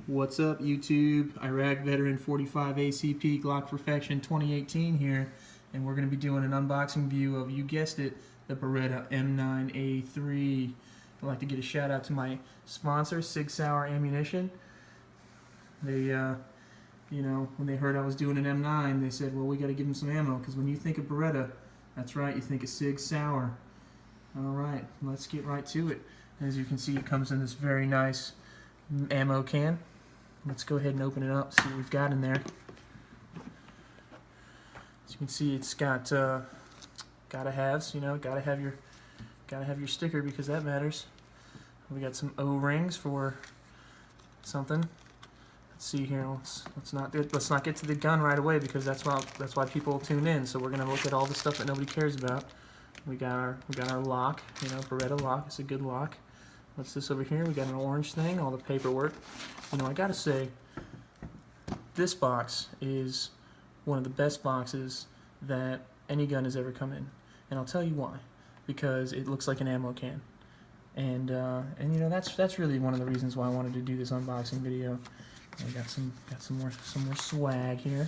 What's up, YouTube? Iraq Veteran 45 ACP Glock Perfection 2018 here, and we're going to be doing an unboxing view of, you guessed it, the Beretta M9a3. I'd like to get a shout out to my sponsor, Sig Sauer Ammunition. They, when they heard I was doing an M9, they said, well, we got to give them some ammo, because when you think of Beretta, that's right, you think of Sig Sauer. Alright, let's get right to it. As you can see, it comes in this very nice ammo can. Let's go ahead and open it up, see what we've got in there. As you can see, it's got gotta have your sticker, because that matters. We got some O-rings for something. Let's see here. Let's not get to the gun right away, because that's why people tune in. So we're gonna look at all the stuff that nobody cares about. We got our lock, Beretta lock. It's a good lock. What's this over here? We got an orange thing, all the paperwork. I gotta say, this box is one of the best boxes that any gun has ever come in. And I'll tell you why. Because it looks like an ammo can. And that's really one of the reasons why I wanted to do this unboxing video. I got some more swag here.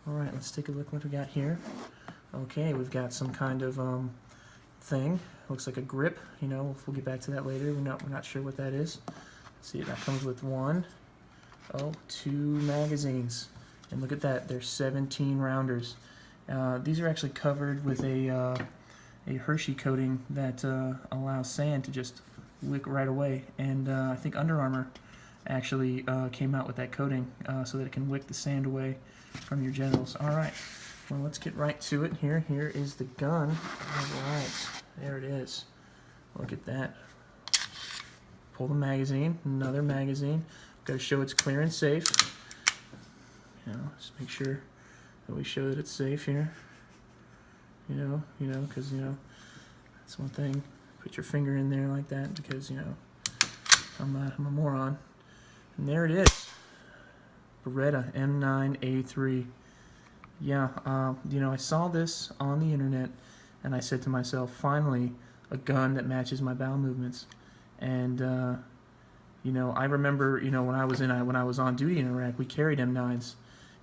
Alright, let's take a look what we got here. Okay, we've got some kind of thing. Looks like a grip, we'll get back to that later. We're not sure what that is. Let's see, that comes with two magazines. And look at that, they're 17 rounders. These are actually covered with a Hershey coating that allows sand to just wick right away. And I think Under Armour actually came out with that coating so that it can wick the sand away from your genitals. Alright, well, let's get right to it. Here is the gun. Alright, there it is. Look at that. Pull the magazine, another magazine. Got to show it's clear and safe. Just make sure that we show that it's safe here. Because that's one thing. Put your finger in there like that, because I'm a moron. And there it is, Beretta M9a3. Yeah, I saw this on the internet, and I said to myself, finally, a gun that matches my bowel movements. And I remember, when I was on duty in Iraq, we carried M9s,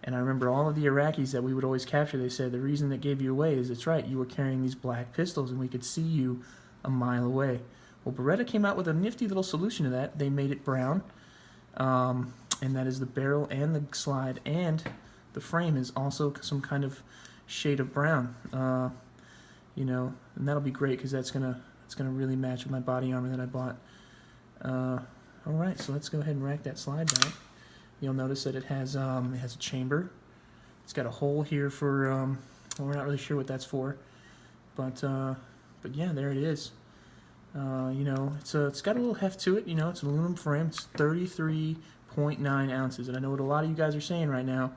and I remember all of the Iraqis that we would always capture. They said the reason that gave you away is, that's right, you were carrying these black pistols, and we could see you a mile away. Well, Beretta came out with a nifty little solution to that. They made it brown, and that is the barrel and the slide, and the frame is also some kind of shade of brown. And that'll be great, because it's gonna really match with my body armor that I bought. Alright, so let's go ahead and rack that slide back. You'll notice that it has a chamber. It's got a hole here for well, we're not really sure what that's for, but yeah, there it is. It's got a little heft to it. It's an aluminum frame. It's 33.9 ounces, and I know what a lot of you guys are saying right now.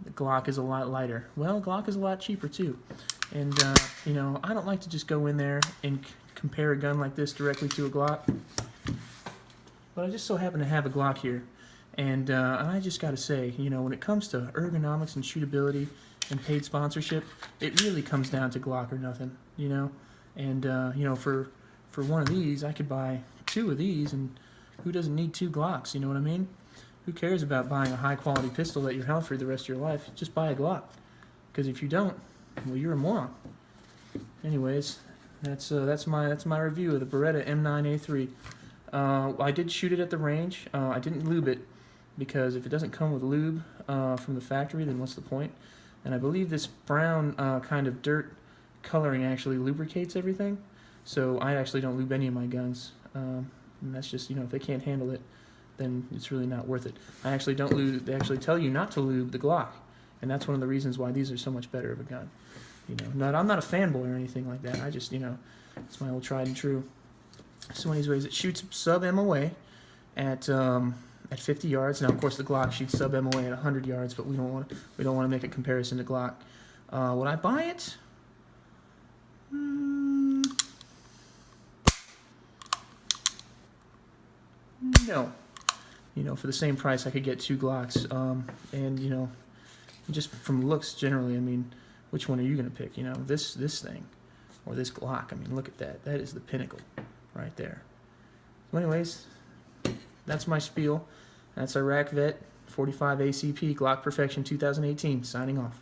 The Glock is a lot lighter. Well, Glock is a lot cheaper too. And I don't like to just go in there and compare a gun like this directly to a Glock, but I just so happen to have a Glock here, and I just got to say, when it comes to ergonomics and shootability and paid sponsorship, it really comes down to Glock or nothing. And for one of these, I could buy 2 of these, and who doesn't need 2 Glocks? You know what I mean? Who cares about buying a high-quality pistol that you're held for the rest of your life? Just buy a Glock, because if you don't, well, you're a moron. Anyways, that's my review of the Beretta M9a3. I did shoot it at the range. I didn't lube it, because if it doesn't come with lube from the factory, then what's the point? And I believe this brown kind of dirt coloring actually lubricates everything, so I actually don't lube any of my guns. And that's just, if they can't handle it, then it's really not worth it. I actually don't lube. They actually tell you not to lube the Glock, and that's one of the reasons why these are so much better of a gun. I'm not a fanboy or anything like that. I just, it's my old tried and true. So anyways, it shoots sub MOA at 50 yards. Now, of course, the Glock shoots sub MOA at 100 yards, but we don't want to make a comparison to Glock. Would I buy it? No. For the same price, I could get 2 Glocks. And just from looks generally, which one are you gonna pick? This thing or this Glock? Look at that. That is the pinnacle right there. So anyways, that's my spiel. That's Iraq Vet 45 ACP Glock Perfection 2018 signing off.